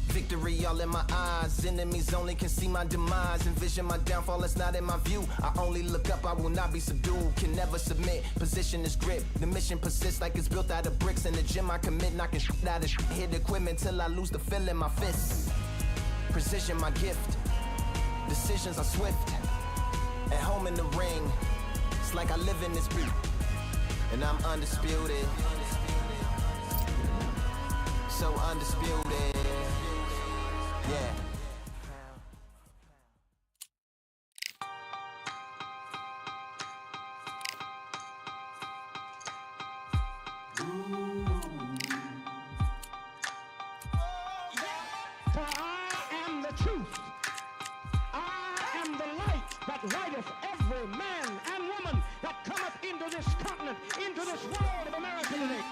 Victory all in my eyes, enemies only can see my demise. Envision my downfall, it's not in my view. I only look up, I will not be subdued. Can never submit, position is grip. The mission persists like it's built out of bricks. In the gym I commit, knocking shit out of shit. Hit equipment till I lose the feel in my fists. Precision my gift, decisions are swift. At home in the ring, it's like I live in this beat. And I'm undisputed, so undisputed. Yeah. For I am the truth. I am the light that lighteth every man and woman that cometh into this continent, into this world of America today.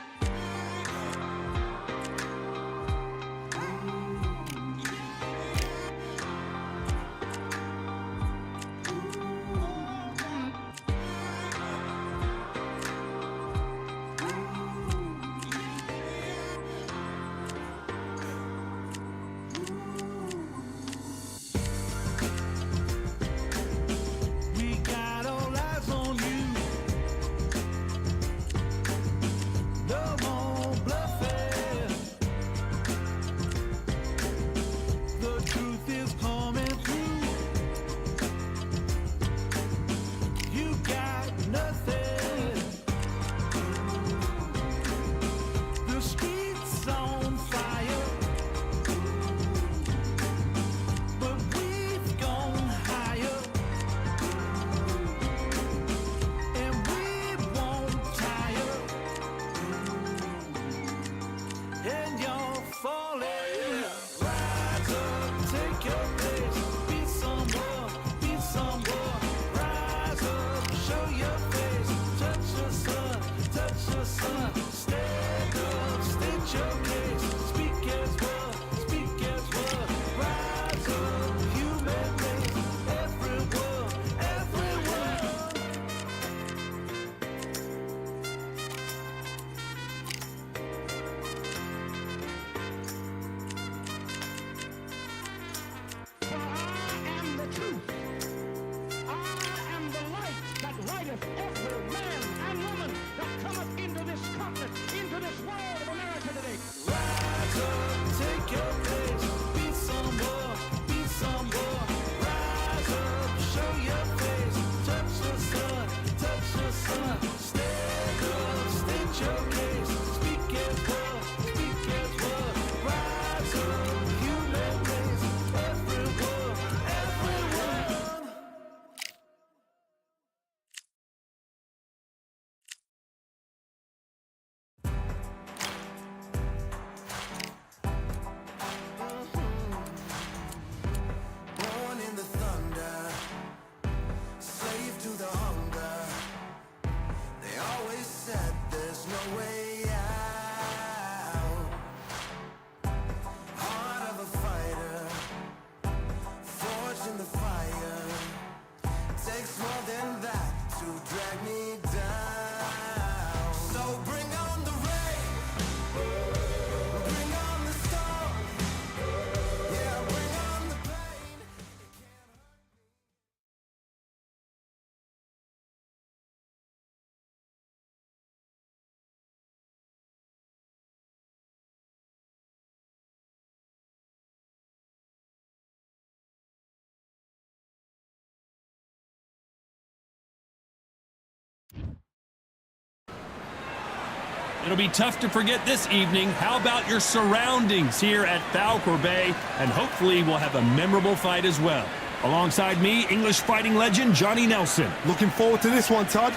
It'll be tough to forget this evening. How about your surroundings here at Falcor Bay? And hopefully we'll have a memorable fight as well. Alongside me, English fighting legend Johnny Nelson. Looking forward to this one, Todd.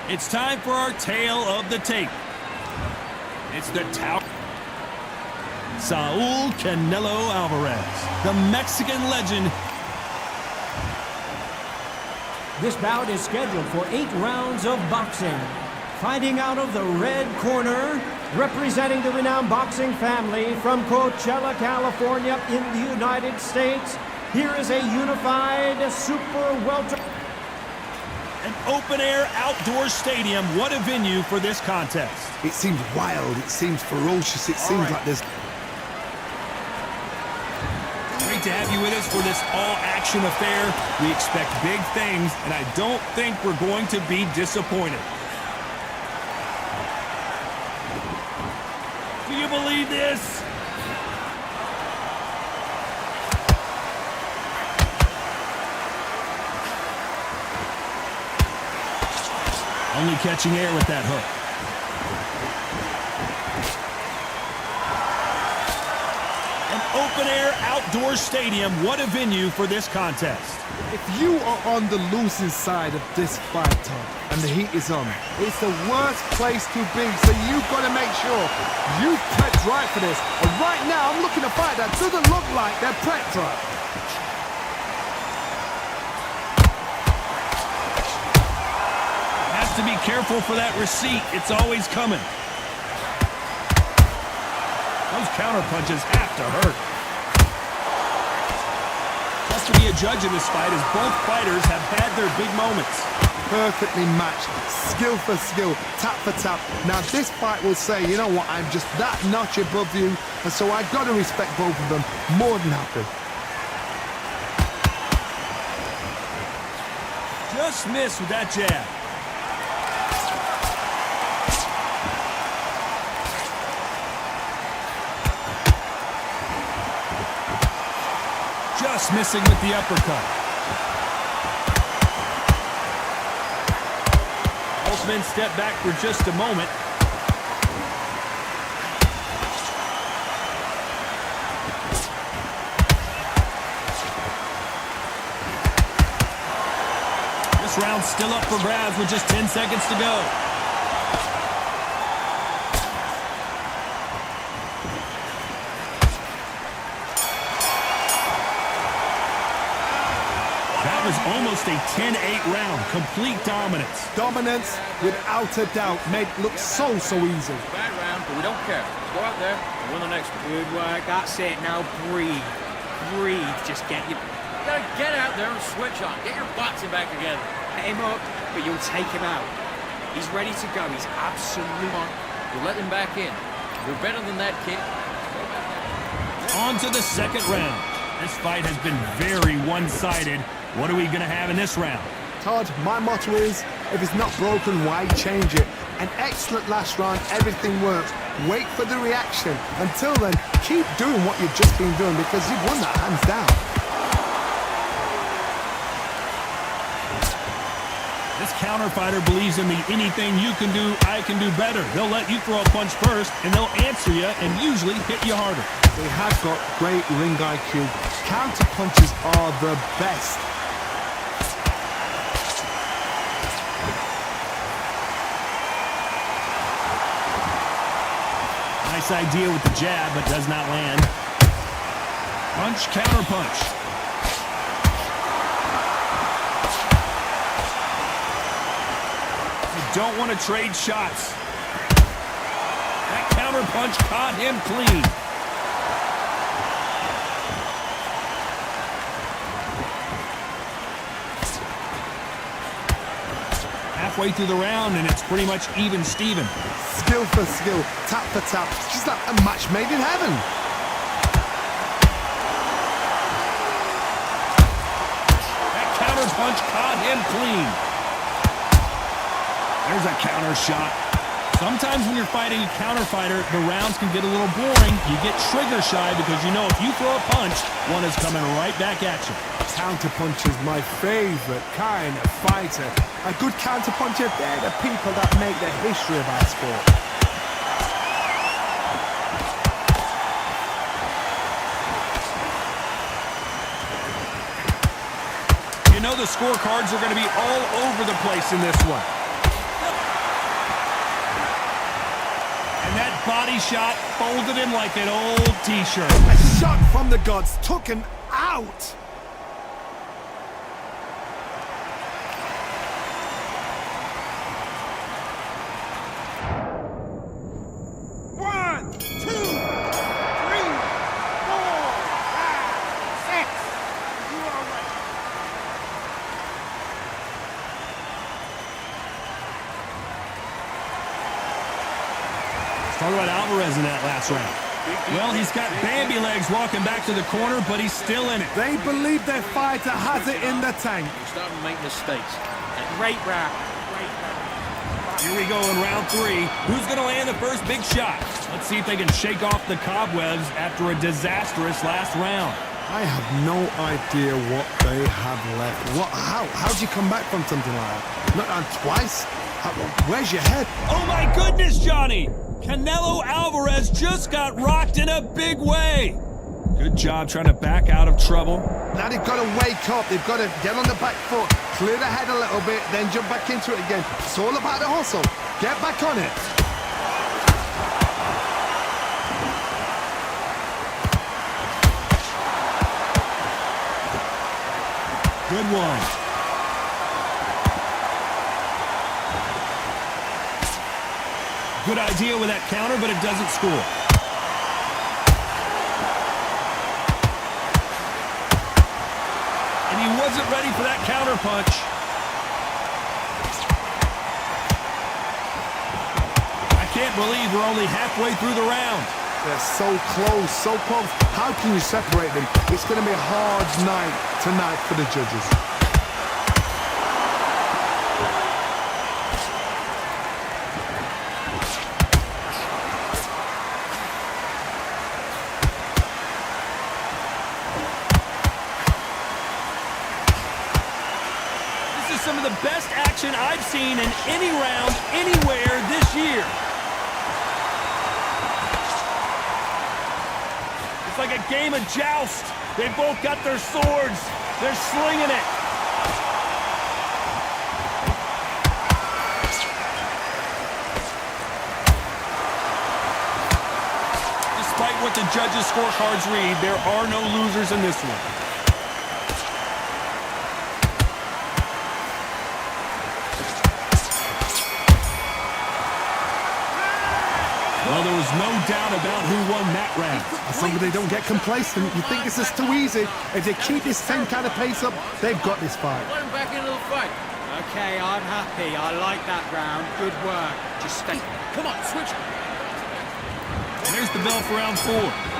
It's time for our tale of the tape. It's the Saul Canelo Alvarez, the Mexican legend. This bout is scheduled for 8 rounds of boxing. Fighting out of the red corner, representing the renowned boxing family from Coachella, California in the United States, here is a unified super welter. An open-air outdoor stadium. What a venue for this contest. It seems wild, it seems ferocious, it seems like there's... great to have you with us for this all-action affair. We expect big things, and I don't think we're going to be disappointed. Do you believe this? Only catching air with that hook. An open-air outdoor stadium. What a venue for this contest. If you are on the losing side of this fight, Todd, and the heat is on, it's the worst place to be, so you've got to make sure you've prepped right for this. And right now, I'm looking to fight that doesn't look like they're prepped right. Has to be careful for that receipt. It's always coming. Those counter punches have to hurt. Has to be a judge in this fight as both fighters have had their big moments. Perfectly matched, skill for skill, tap for tap. Now this fight will say, you know what, I'm just that notch above you, and so I've got to respect both of them more than happy. Just missed with that jab. Just missing with the uppercut. Both men step back for just a moment. This round's still up for grabs with just 10 seconds to go. That was almost a 10-8 round. Complete dominance. Dominance, without a doubt, made it look so easy. Bad round, but we don't care. Let's go out there and win the next one. Good work. That's it. Now breathe. Breathe. Just get your... You gotta get out there and switch on. Get your boxing back together. Hit him up, but you'll take him out. He's ready to go. He's absolutely on. We'll let him back in. We're better than that, kid. On to the second round. This fight has been very one-sided. What are we going to have in this round? Todd, my motto is, if it's not broken, why change it? An excellent last round, everything works. Wait for the reaction. Until then, keep doing what you've just been doing because you've won that hands down. This counter fighter believes in the anything you can do, I can do better. They'll let you throw a punch first, and they'll answer you and usually hit you harder. They have got great ring IQ. Counter punches are the best. Nice idea with the jab, but does not land. Punch, counter punch. You don't want to trade shots. That counter punch caught him clean. Halfway through the round, and it's pretty much even Steven. Skill for skill, tap for tap. It's just like a match made in heaven. That counter punch caught him clean. There's a counter shot. Sometimes when you're fighting a counter fighter, the rounds can get a little boring. You get trigger shy because you know if you throw a punch, one is coming right back at you. Counter punch is my favorite kind of fighter. A good counter puncher, they're the people that make the history of our sport. You know the scorecards are going to be all over the place in this one. And that body shot folded him like an old t-shirt. A shot from the gods took him out. Talk about Alvarez in that last round. Well, he's got Bambi legs walking back to the corner, but he's still in it. They believe their fighter has it in the tank. You're starting to make mistakes. Great round. Here we go in round 3. Who's going to land the first big shot? Let's see if they can shake off the cobwebs after a disastrous last round. I have no idea what they have left. How do you come back from something like that? Not on twice? Where's your head? Oh my goodness, Johnny! Canelo Alvarez just got rocked in a big way. Good job trying to back out of trouble. Now they've got to wake up. They've got to get on the back foot, clear the head a little bit, then jump back into it again. It's all about the hustle. Get back on it. Good one. Good idea with that counter, but it doesn't score. And he wasn't ready for that counter punch. I can't believe we're only halfway through the round. They're so close, so close. How can you separate them? It's going to be a hard night tonight for the judges. This is some of the best action I've seen in any round, anywhere this year. It's like a game of joust. They both got their swords. They're slinging it. Despite what the judges' scorecards read, there are no losers in this one. Well, there was no doubt about who won that round. As long as they don't get complacent, you think this is too easy. If they keep this same kind of pace up, they've got this fight. Let him back into the fight. Okay, I'm happy. I like that round. Good work. Just stay. Come on, switch. And there's the bell for round 4.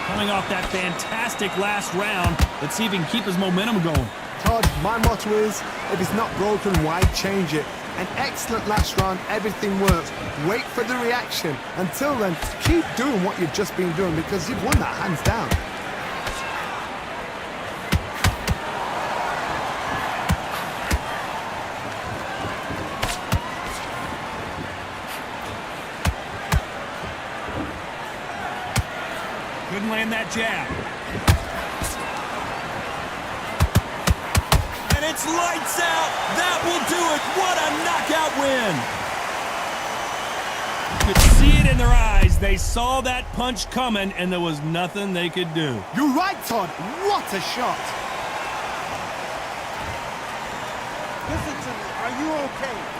Coming off that fantastic last round, let's see if he can keep his momentum going. Todd, my motto is, if it's not broken, why change it? An excellent last round, everything works. Wait for the reaction. Until then, keep doing what you've just been doing because you've won that hands down. Couldn't land that jab. And it's lights out. That will do it. What a knockout win. You could see it in their eyes. They saw that punch coming, and there was nothing they could do. You're right, Todd. What a shot. Listen to me. Are you okay?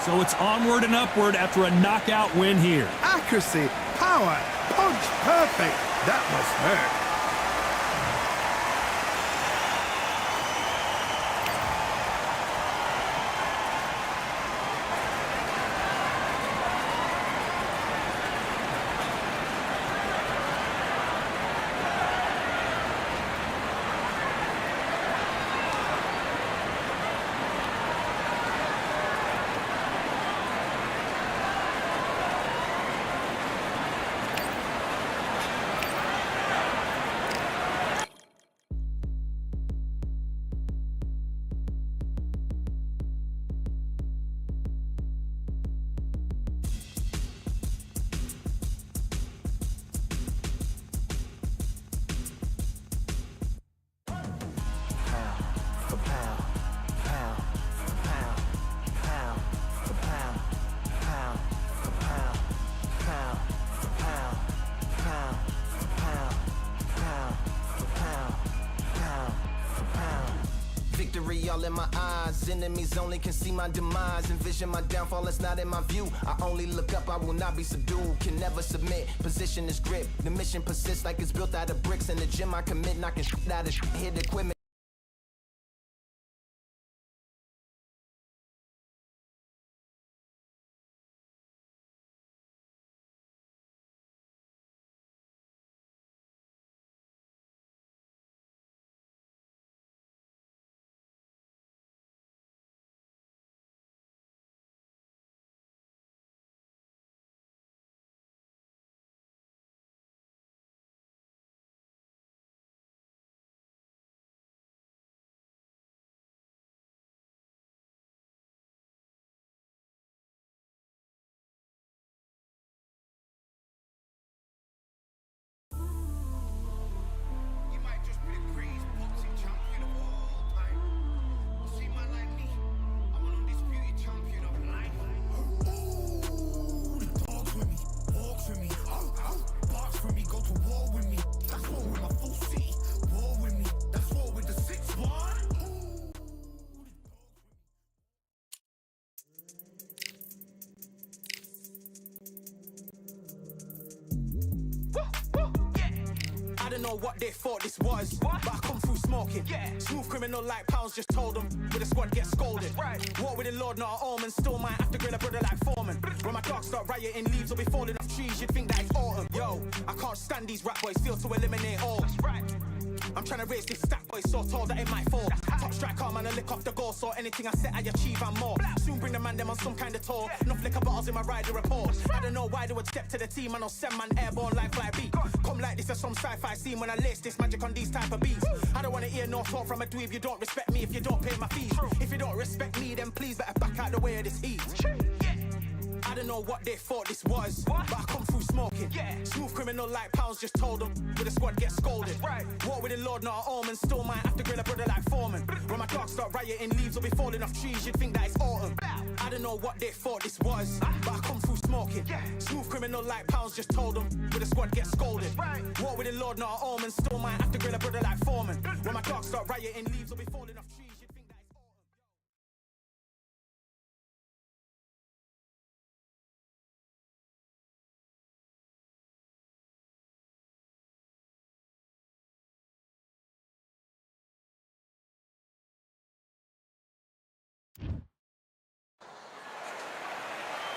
So it's onward and upward after a knockout win here. Accuracy, power, punch, perfect. That must hurt. all in my eyes. Enemies only can see my demise. Envision my downfall, it's not in my view. I only look up, I will not be subdued. Can never submit, position is grip. The mission persists like it's built out of bricks. In the gym I commit, knocking shit out of shit, hit equipment. I don't know what they thought this was, but I come through smoking. Smooth criminal like pounds, just told them with a squad get scolded. Walk with the Lord, not an omen. Still might have to grill a brother like Foreman. When my dogs start rioting, leaves will be falling off trees. You'd think that it's autumn. Yo, I can't stand these rap boys, feel to eliminate all. I'm trying to raise this stack, boy, so tall that it might fall. Top striker, man, I lick off the goal, so anything I set, I achieve and more. Soon bring the man them on some kind of tour. Enough liquor bottles in my rider report. I don't know why they would step to the team, and I'll send man airborne like fly beat. Come like this as some sci-fi scene when I lace this magic on these type of beats. I don't want to hear no talk from a dweeb. You don't respect me if you don't pay my fees. If you don't respect me, then please better back out the way of this heat. I don't know what they thought this was, but I come through smoking. Smooth criminal like pounds, just told them with a squad get scolded. Walk with the Lord, not an omen. Still might have to grill a brother like Foreman. When my dogs start rioting, leaves will be falling off trees. You'd think that it's autumn. I don't know what they thought this was, but I come through smoking. Smooth criminal like pounds, just told them with a squad get scolded. Walk with the Lord, not an omen. Still might have to grill a brother like Foreman. When my dogs start rioting, leaves will be falling off trees.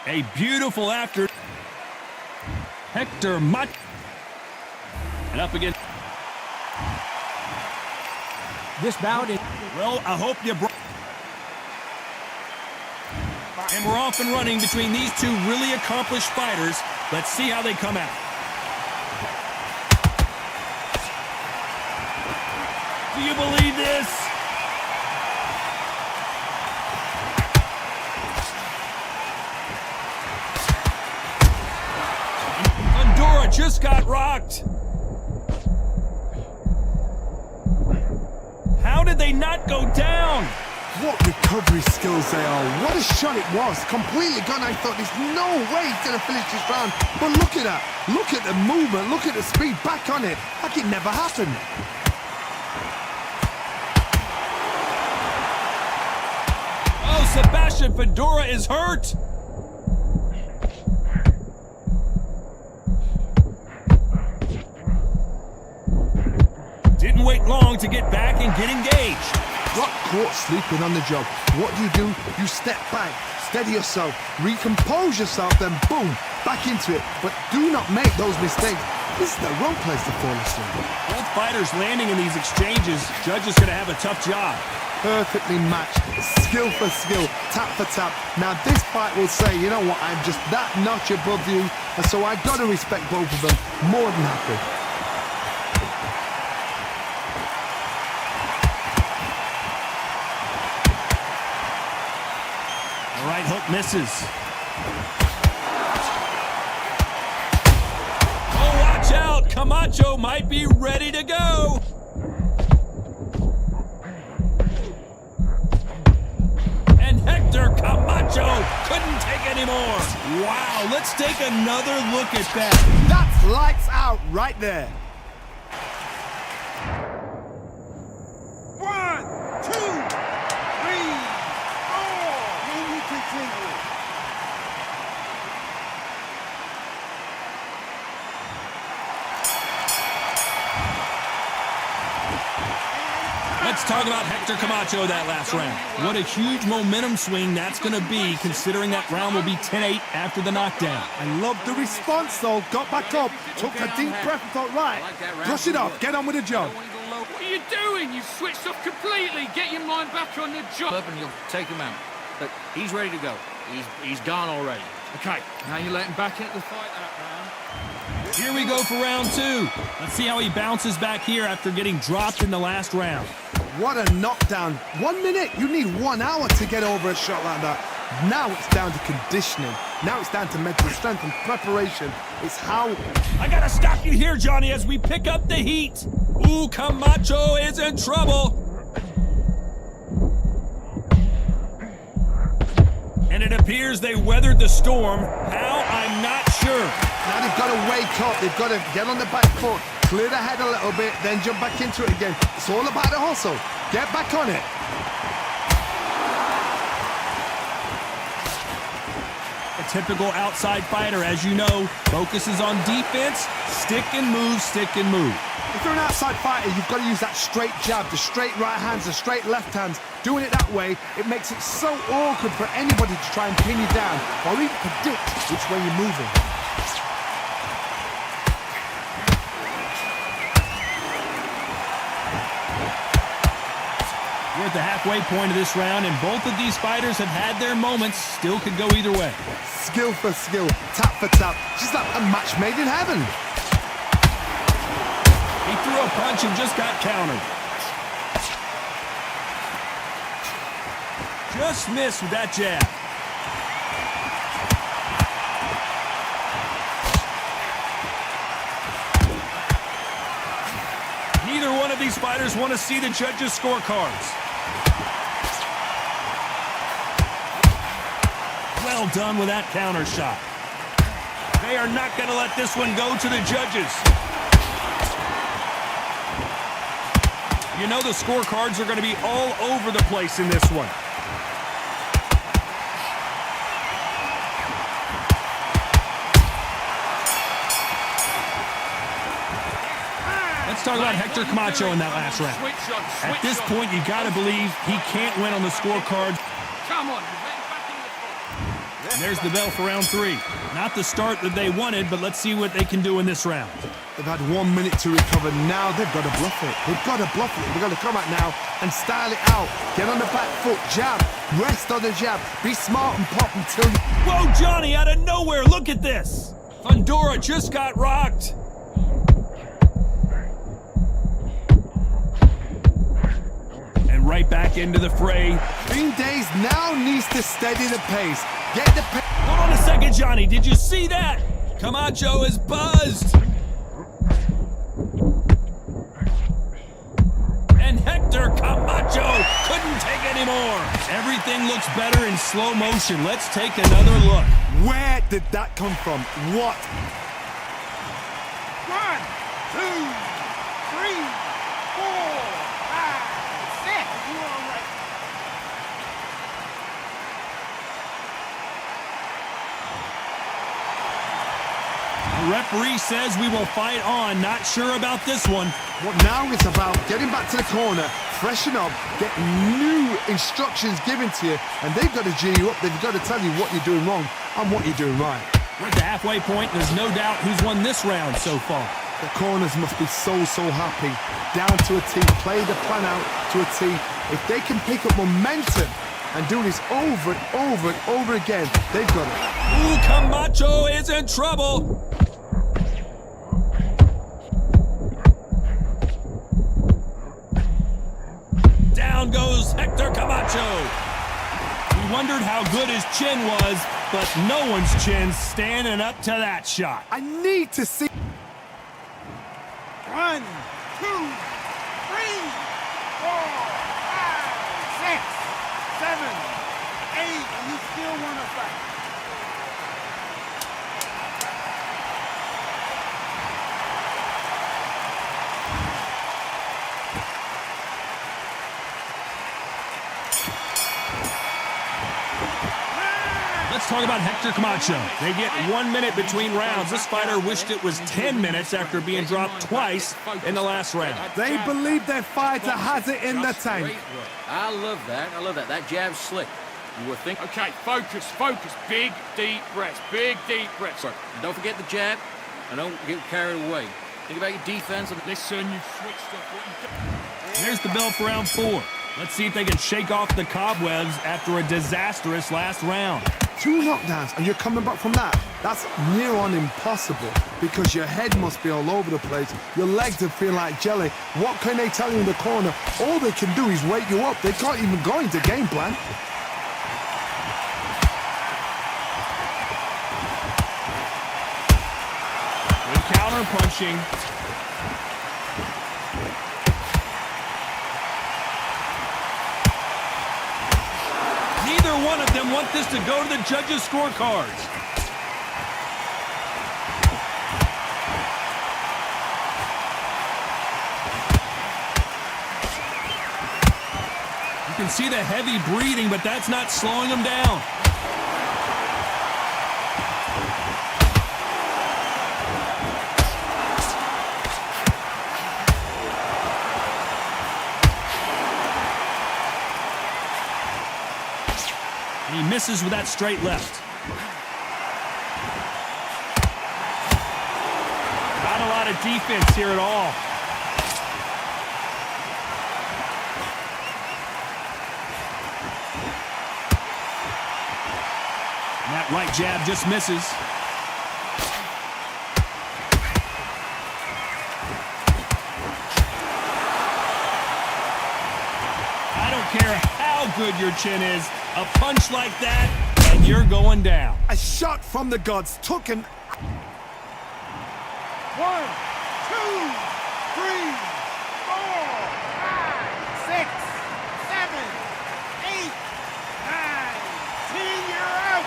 A beautiful after. Hector Mutt. And up again. This bout is... Well, I hope you brought... And we're off and running between these two really accomplished fighters. Let's see how they come out. Do you believe this? Just got rocked. How did they not go down? What recovery skills they are. What a shot it was. Completely gone. I thought there's no way he's going to finish this round. But look at that. Look at the movement. Look at the speed. Back on it. Like it never happened. Oh, Sebastian Fedora is hurt. Didn't wait long to get back and get engaged. Got caught sleeping on the job. What do? You step back, steady yourself, recompose yourself, then boom, back into it. But do not make those mistakes. This is the wrong place to fall asleep. Both fighters landing in these exchanges. Judge is going to have a tough job. Perfectly matched, skill for skill, tap for tap. Now this fight will say, you know what, I'm just that notch above you, and so I've got to respect both of them more than happy. Right hook misses. Oh, watch out! Camacho might be ready to go. And Hector Camacho couldn't take any more. Wow, let's take another look at that. That's lights out right there. 1, 2. talk about Hector Camacho that last round. What a huge momentum swing that's going to be, considering that round will be 10-8 after the knockdown. I love the response, though. Got back up, took a deep breath and thought, right, brush it off, get on with the job. What are you doing? You switched off completely. Get your mind back on the job. Up and you'll take him out. But he's ready to go. He's gone already. Okay, now you let him back into the fight that round. Here we go for round 2. Let's see how he bounces back here after getting dropped in the last round. What a knockdown. 1 minute. You need 1 hour to get over a shot like that. Now it's down to conditioning. Now it's down to mental strength and preparation. It's how... I gotta stop you here, Johnny, as we pick up the heat. Ooh, Camacho is in trouble. And it appears they weathered the storm. How? I'm not sure. Now they've got to wake up. They've got to get on the back foot, clear the head a little bit, then jump back into it again. It's all about the hustle. Get back on it. A typical outside fighter, as you know, focuses on defense, stick and move, stick and move. If you're an outside fighter, you've got to use that straight jab, the straight right hands, the straight left hands. Doing it that way, it makes it so awkward for anybody to try and pin you down or even predict which way you're moving. We're at the halfway point of this round, and both of these fighters have had their moments. Still could go either way. Skill for skill, tap for tap. Just like a match made in heaven. He threw a punch and just got countered. Just missed with that jab. Neither one of these fighters want to see the judges' scorecards. Well done with that counter shot. They are not going to let this one go to the judges. You know the scorecards are going to be all over the place in this one. Let's talk about Hector Camacho in that last round. At this point, you got to believe he can't win on the scorecard. Come on, you're getting back in the fight. And there's the bell for round 3. Not the start that they wanted, but let's see what they can do in this round. They've had 1 minute to recover. Now they've got to bluff it. They've got to bluff it. They've got to come out now and style it out. Get on the back foot, jab, rest on the jab. Be smart and pop until you... Whoa, Johnny, out of nowhere, look at this. Fundora just got rocked. And right back into the fray. Fiend Days now needs to steady the pace. Get the pace. Hold on a second, Johnny. Did you see that? Camacho is buzzed. And Hector Camacho couldn't take any more. Everything looks better in slow motion. Let's take another look. Where did that come from? What? 1, 2, 3, 4, 5, 6. You all right? The referee says we will fight on. Not sure about this one. What now is about getting back to the corner, freshen up, get new instructions given to you, and they've got to G you up. They've got to tell you what you're doing wrong and what you're doing right. We're at the halfway point. There's no doubt who's won this round so far. The corners must be so happy. Down to a T, play the plan out to a T. If they can pick up momentum and do this over and over and over again, they've got it. Ooh, Camacho is in trouble. Down goes Hector Camacho. We wondered how good his chin was, but no one's chin's standing up to that shot. I need to see... 1, 2, 3, 4, 5, 6, 7, 8. And you still want to fight? Let's Let's talk about Hector Camacho. They get 1 minute between rounds. This fighter wished it was 10 minutes after being dropped twice in the last round. They believe their fighter has it in the tank. I love that. I love that. That jab's slick. You were thinking. Okay, focus, focus. Big, deep breaths. Big, deep breaths. Sorry. Don't forget the jab, and don't get carried away. Think about your defense. And listen, you switched up what you There's the bell for round 4. Let's see if they can shake off the cobwebs after a disastrous last round. 2 knockdowns and you're coming back from that. That's near on impossible because your head must be all over the place. Your legs will feel like jelly. What can they tell you in the corner? All they can do is wake you up. They can't even go into game plan. Good counter punching. Neither one of them want this to go to the judges' scorecards. You can see the heavy breathing, but that's not slowing them down. He misses with that straight left. Not a lot of defense here at all. And that right jab just misses. I don't care how good your chin is. A punch like that, and you're going down. A shot from the gods took him. 1, 2, 3, 4, 5, 6, 7, 8, 9, 10. You're out.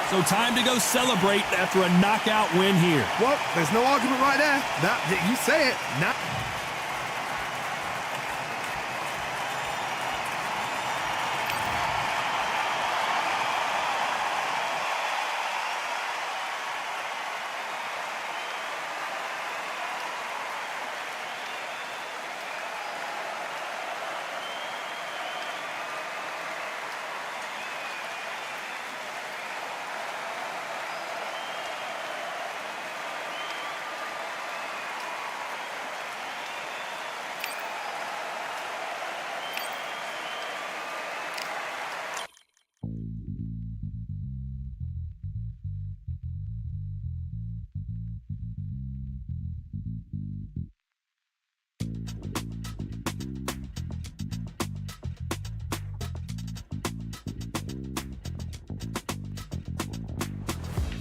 So time to go celebrate after a knockout win here. Well, there's no argument right there. That you say it.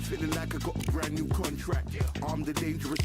Feeling like I got a brand new contract. I'm the dangerous.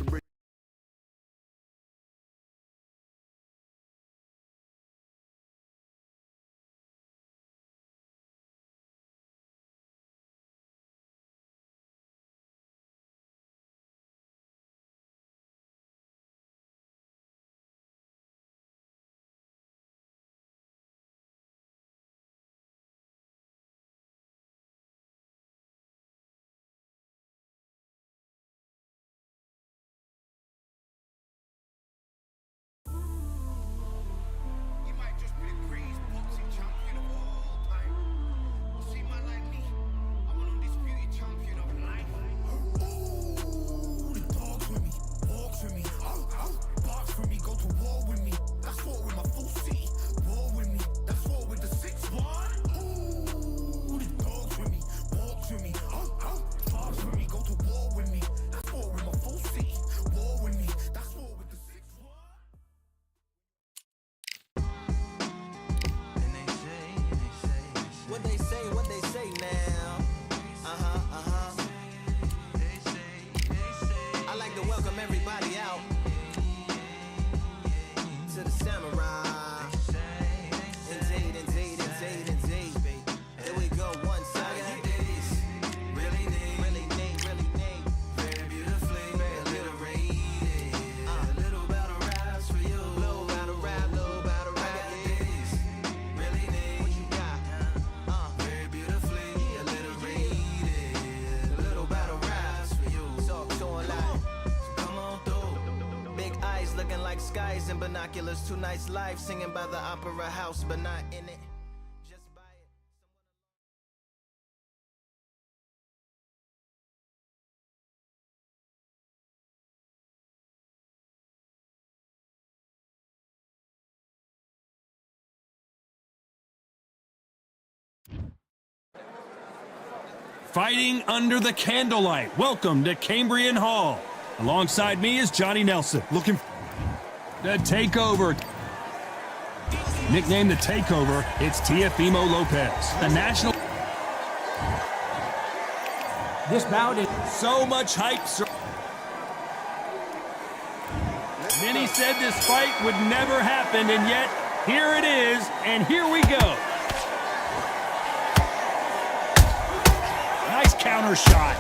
looking like skies and binoculars. Too nice life, singing by the opera house, but not in it. Just by it. Fighting under the candlelight. Welcome to Cambrian Hall. Alongside me is Johnny Nelson. Looking the takeover. Nicknamed the Takeover, it's Teofimo Lopez, the national. This bout is So much hype. Many said this fight would never happen, and yet here it is, and here we go. Nice counter shot.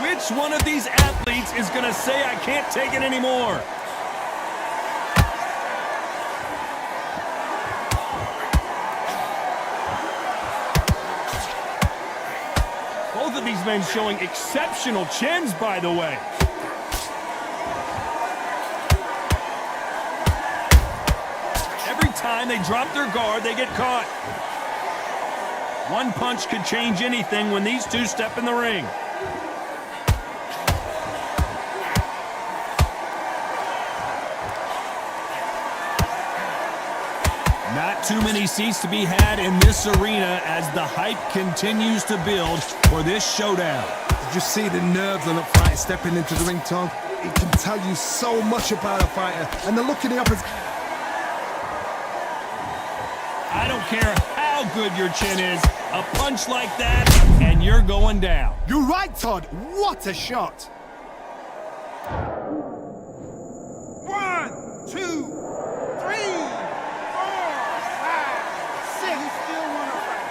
Which one of these athletes is going to say, I can't take it anymore? Both of these men showing exceptional chins, by the way. Every time they drop their guard, they get caught. One punch could change anything when these two step in the ring. Not too many seats to be had in this arena as the hype continues to build for this showdown. Did you see the nerves on the fight stepping into the ring, Tom? It can tell you so much about a fighter. And the look in the opposite. I don't care how good your chin is, a punch like that, and you're going down. You're right, Todd. What a shot. 1, 2, 3, 4, 5, 6. Still want to fight.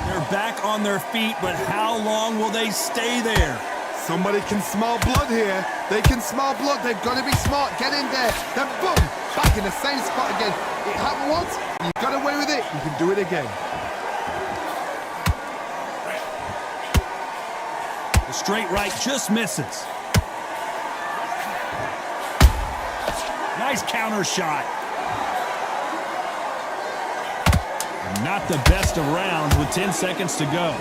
They're back on their feet, but how long will they stay there? Somebody can smell blood here. They can smell blood. They've got to be smart. Get in there. Then boom, back in the same spot again. It happened once. You got away with it. You can do it again. The straight right just misses. Nice counter shot. Not the best of rounds with 10 seconds to go.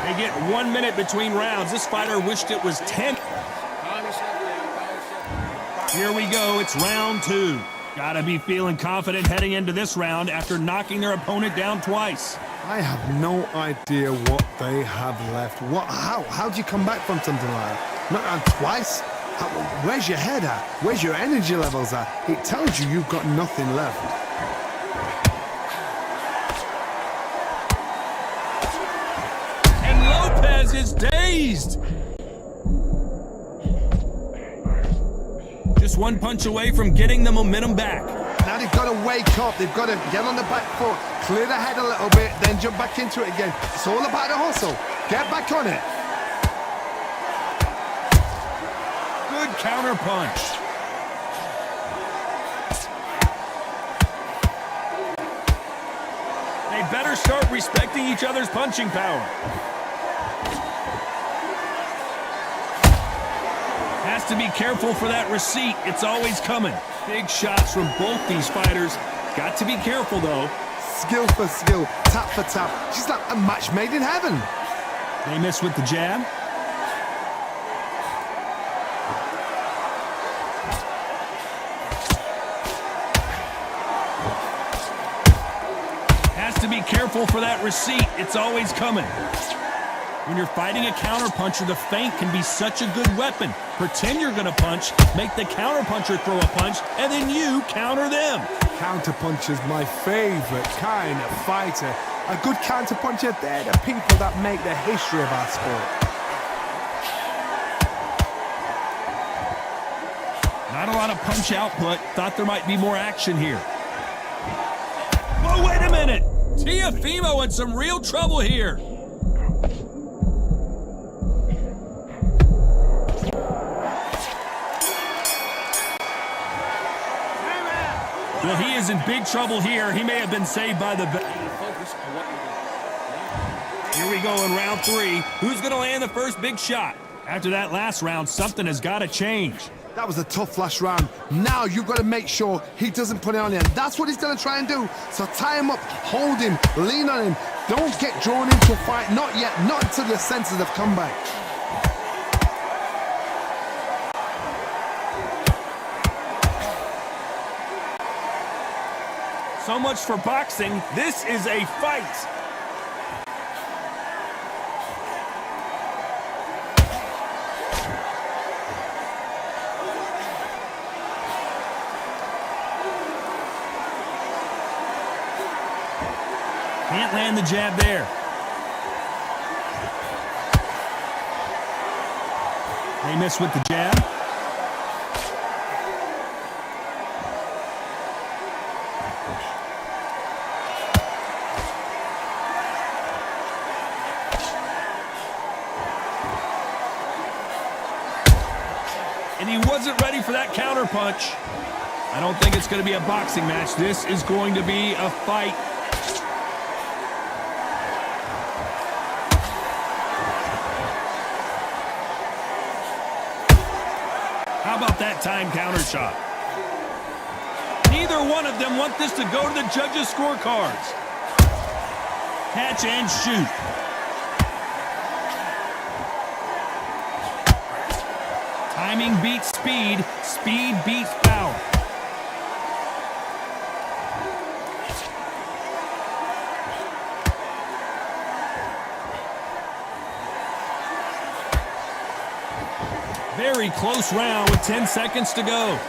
They get 1 minute between rounds. This fighter wished it was 10. Here we go. It's round 2. Gotta be feeling confident heading into this round after knocking their opponent down twice. I have no idea what they have left. How do you come back from something like that? Not twice? Where's your head at? Where's your energy levels at? It tells you you've got nothing left. Lopez is dazed. Just one punch away from getting the momentum back. Now they've got to wake up. They've got to get on the back foot, clear the head a little bit, then jump back into it again. It's all about the hustle. Get back on it. Good counter punch. They better start respecting each other's punching power. Has to be careful for that receipt. It's always coming. Big shots from both these fighters. Got to be careful, though. Skill for skill, tap for tap. She's like a match made in heaven. They miss with the jab. Has to be careful for that receipt. It's always coming. When you're fighting a counterpuncher, the feint can be such a good weapon. Pretend you're going to punch, make the counterpuncher throw a punch, and then you counter them. Counterpuncher's my favorite kind of fighter. A good counterpuncher, they're the people that make the history of our sport. Not a lot of punch output. Thought there might be more action here. Whoa, wait a minute. Teofimo in some real trouble here. Johnny is in big trouble here. He may have been saved by the bell. Focus on what you're doing. Here we go in round 3. Who's going to land the first big shot? After that last round, something has got to change. That was a tough last round. Now you've got to make sure he doesn't put it on you. And that's what he's going to try and do. So tie him up, hold him, lean on him. Don't get drawn into a fight. Not yet. Not until your senses have come back. So much for boxing. This is a fight. Can't land the jab there. They miss with the jab. And he wasn't ready for that counter punch. I don't think it's going to be a boxing match. This is going to be a fight. How about that time counter shot? Neither one of them want this to go to the judges' scorecards. Catch and shoot. Timing beats speed. Speed beats power. Very close round with 10 seconds to go.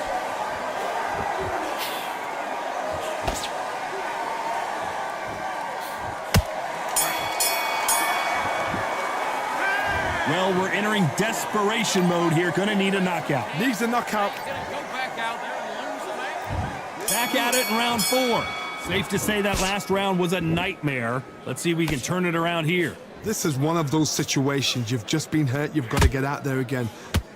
Well, we're entering desperation mode here. Gonna need a knockout. Needs a knockout. Go back out there and lose the match. Back at it in round 4. Safe to say that last round was a nightmare. Let's see if we can turn it around here. This is one of those situations. You've just been hurt. You've got to get out there again.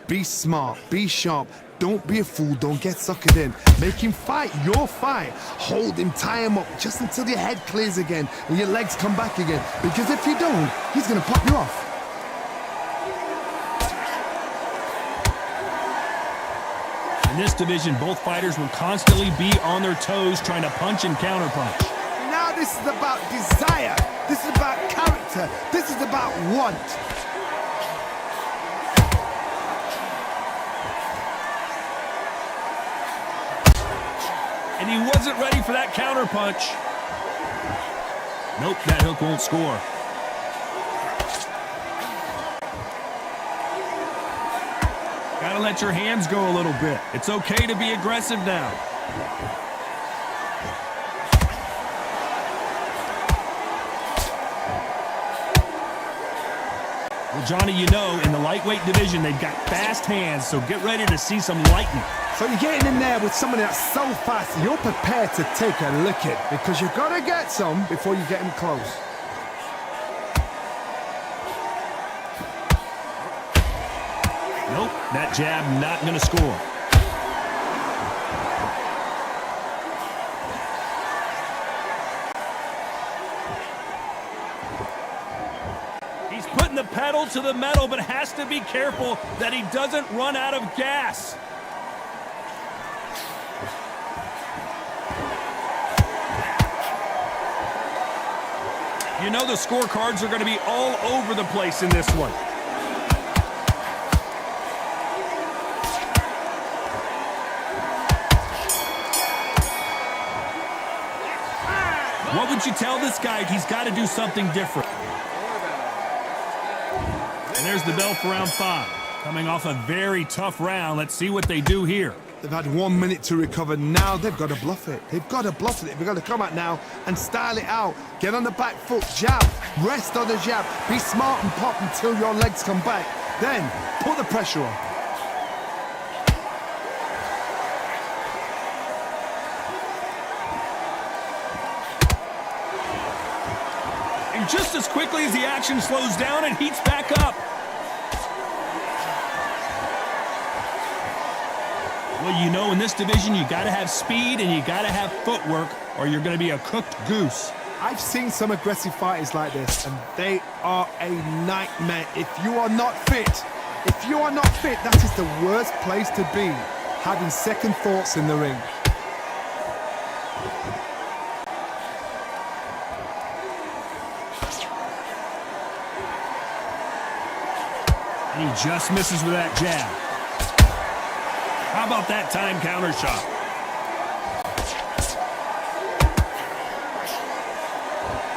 Be smart. Be sharp. Don't be a fool. Don't get suckered in. Make him fight your fight. Hold him. Tie him up just until your head clears again and your legs come back again. Because if you don't, he's going to pop you off. In this division, both fighters will constantly be on their toes trying to punch and counterpunch. Now this is about desire. This is about character. This is about want. And he wasn't ready for that counterpunch. Nope, that hook won't score. Gotta let your hands go a little bit. It's okay to be aggressive now. Well, Johnny, you know, in the lightweight division, they've got fast hands, so get ready to see some lightning. So you're getting in there with somebody that's so fast, you're prepared to take a licking because you've got to get some before you get him close. Nope, that jab not going to score. He's putting the pedal to the metal, but has to be careful that he doesn't run out of gas. You know the scorecards are going to be all over the place in this one. What would you tell this guy? He's got to do something different. And there's the bell for round 5. Coming off a very tough round. Let's see what they do here. They've had 1 minute to recover. Now they've got to bluff it. They've got to bluff it. They've got to come out now and style it out. Get on the back foot, jab, rest on the jab. Be smart and pop until your legs come back. Then put the pressure on. And just as quickly as the action slows down, it heats back up. Well, you know, in this division, you got to have speed and you got to have footwork, or you're going to be a cooked goose. I've seen some aggressive fighters like this, and they are a nightmare. If you are not fit, that is the worst place to be, having second thoughts in the ring. And he just misses with that jab. How about that time counter shot?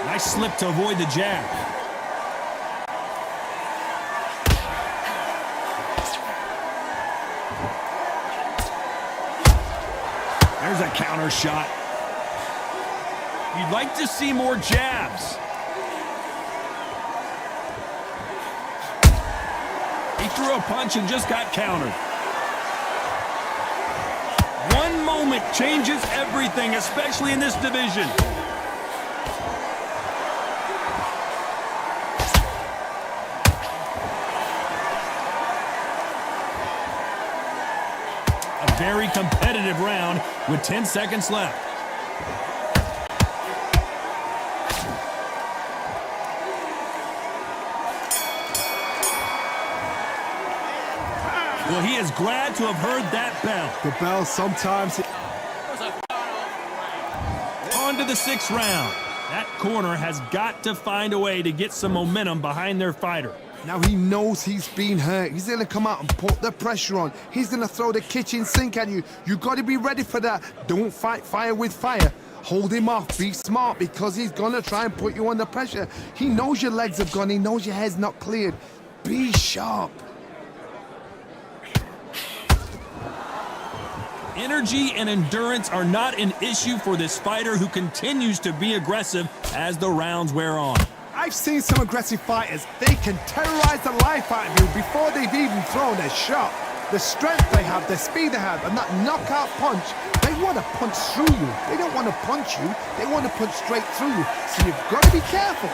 Nice slip to avoid the jab. There's a counter shot. You'd like to see more jabs. He threw a punch and just got countered. One moment changes everything, especially in this division. A very competitive round with 10 seconds left. Well, he is glad to have heard that bell. The bell sometimes... On to the 6th round. That corner has got to find a way to get some momentum behind their fighter. Now he knows he's been hurt. He's going to come out and put the pressure on. He's going to throw the kitchen sink at you. You got to be ready for that. Don't fight fire with fire. Hold him off. Be smart, because he's going to try and put you under pressure. He knows your legs have gone. He knows your head's not cleared. Be sharp. Energy and endurance are not an issue for this fighter, who continues to be aggressive as the rounds wear on. I've seen some aggressive fighters. They can terrorize the life out of you before they've even thrown a shot. The strength they have, the speed they have, and that knockout punch, they want to punch through you. They don't want to punch you. They want to punch straight through you. So you've got to be careful.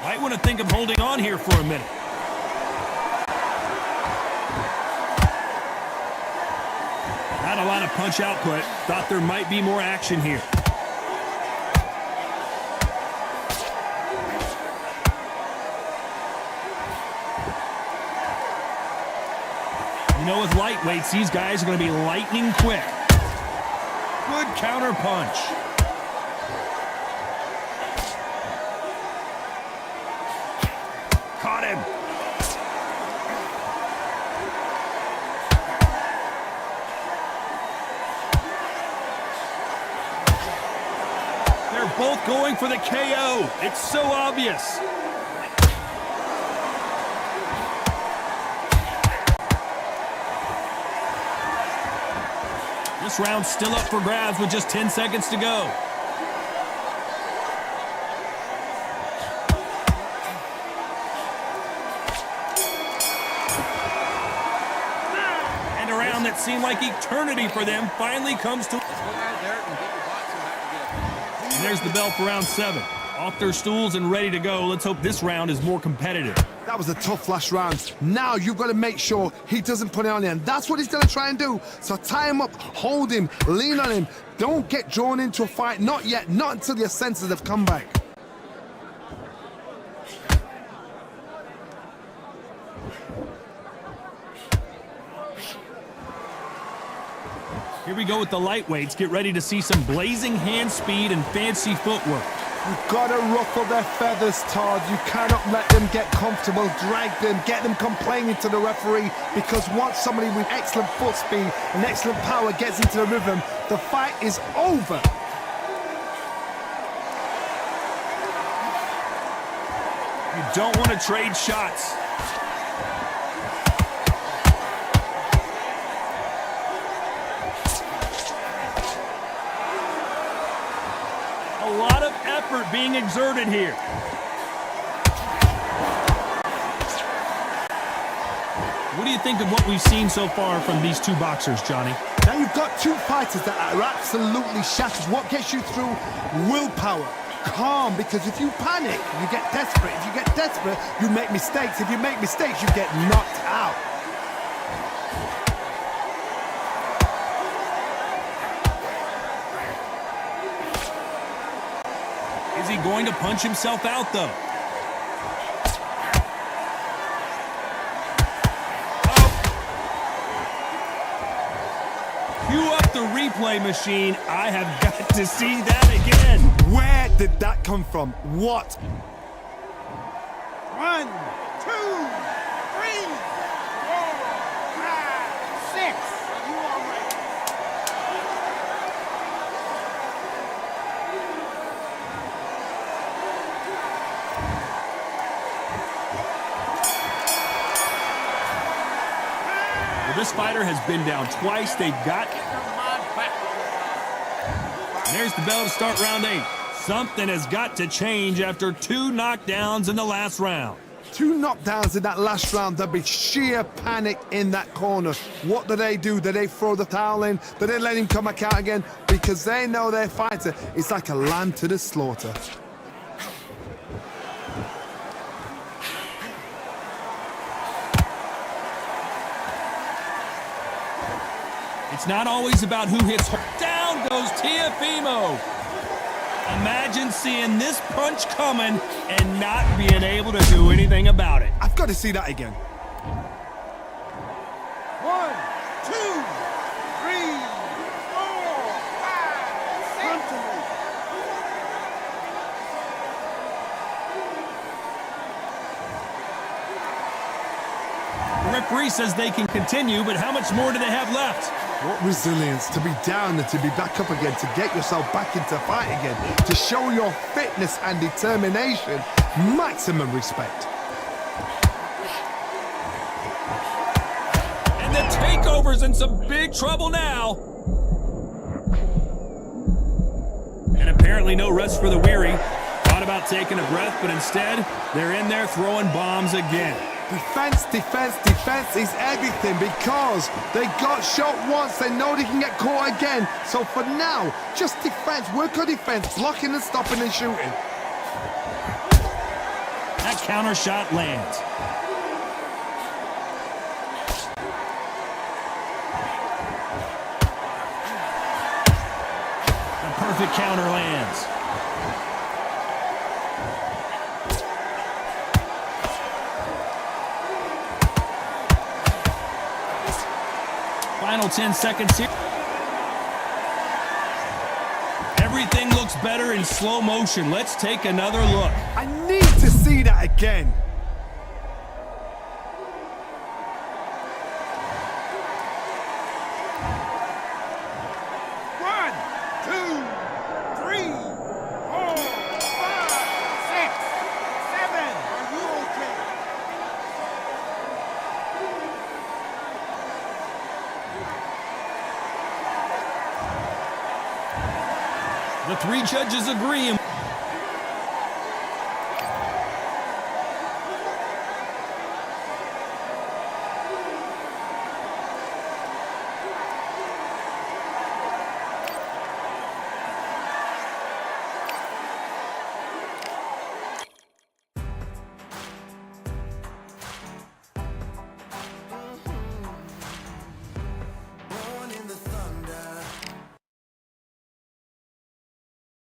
Might want to think of holding on here for a minute. Not a lot of punch output. Thought there might be more action here. You know, with lightweights, these guys are going to be lightning quick. Good counter punch. Caught him. They're both going for the KO. It's so obvious. This round's still up for grabs with just 10 seconds to go. And a round that seemed like eternity for them finally comes to... And there's the bell for round 7. Off their stools and ready to go. Let's hope this round is more competitive. That was a tough last round. Now you've got to make sure he doesn't put it on you, and that's what he's going to try and do. So tie him up, hold him, lean on him. Don't get drawn into a fight. Not yet. Not until your senses have come back. Here we go with the lightweights. Get ready to see some blazing hand speed and fancy footwork. You've got to ruffle their feathers, Todd. You cannot let them get comfortable, drag them, get them complaining to the referee, because once somebody with excellent foot speed and excellent power gets into the rhythm, the fight is over. You don't want to trade shots. A lot of effort being exerted here. What do you think of what we've seen so far from these two boxers, Johnny? Now you've got two fighters that are absolutely shattered. What gets you through? Willpower. calm, because if you panic, you get desperate. If you get desperate, you make mistakes. If you make mistakes, you get knocked out. Is he going to punch himself out, though? Cue up the replay machine. I have got to see that again. Where did that come from? What? 1, 2, 3, 4, 5, 6. Are you all right? Well, this fighter has been down twice. They've got... And there's the bell to start round 8. Something has got to change after 2 knockdowns in the last round. 2 knockdowns in that last round. There'll be sheer panic in that corner. What do? Do they throw the towel in? Do they let him come back out again? Because they know their fighter is like a lamb to the slaughter. It's not always about who hits hard. Down goes Teofimo. Imagine seeing this punch coming and not being able to do anything about it. I've got to see that again. 1, 2, 3, 4, 5, 6. The referee says they can continue, but how much more do they have left? What resilience to be down and to be back up again, to get yourself back into fight again, to show your fitness and determination. Maximum respect. And the takeover's in some big trouble now. And apparently no rest for the weary. Thought about taking a breath, but instead, they're in there throwing bombs again. Defense, defense, defense is everything, because they got shot once, they know they can get caught again. So for now, just defense, work on defense, blocking and stopping and shooting. That counter shot lands. The perfect counter lands. Final 10 seconds here. Everything looks better in slow motion. Let's take another look. I need to see that again. The 3 judges agree.